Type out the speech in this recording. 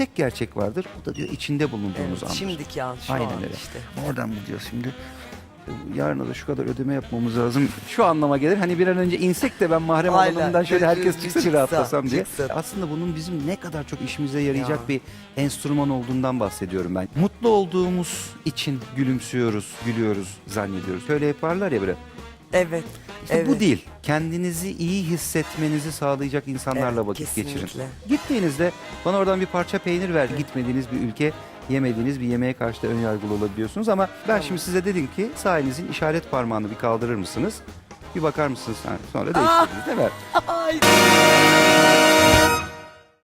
tek gerçek vardır. O da diyor içinde bulunduğumuz Evet, andır. şimdiki an, şu Aynen an öyle. işte. Oradan mı diyor şimdi? Yarına da şu kadar ödeme yapmamız lazım. Şu anlama gelir. Hani bir an önce insek de ben mahrem Aynen. alanından şöyle herkes Çıksa, çıksa bir rahatlasam diye. çıksın. Aslında bunun bizim ne kadar çok işimize yarayacak Ya. bir enstrüman olduğundan bahsediyorum ben. Mutlu olduğumuz için gülümsüyoruz, gülüyoruz zannediyoruz. Öyle yaparlar ya böyle. Evet. İşte evet. bu değil. Kendinizi iyi hissetmenizi sağlayacak insanlarla Evet, vakit geçirin. kesinlikle. Gittiğinizde bana oradan bir parça peynir ver. Gitmediğiniz bir ülke, yemediğiniz bir yemeğe karşı da ön yargılı olabiliyorsunuz. Ama ben Tamam. şimdi size dedim ki sağ elinizin işaret parmağını bir kaldırır mısınız? Bir bakar mısınız? Ha, sonra değiştiririz değil mi? Ay.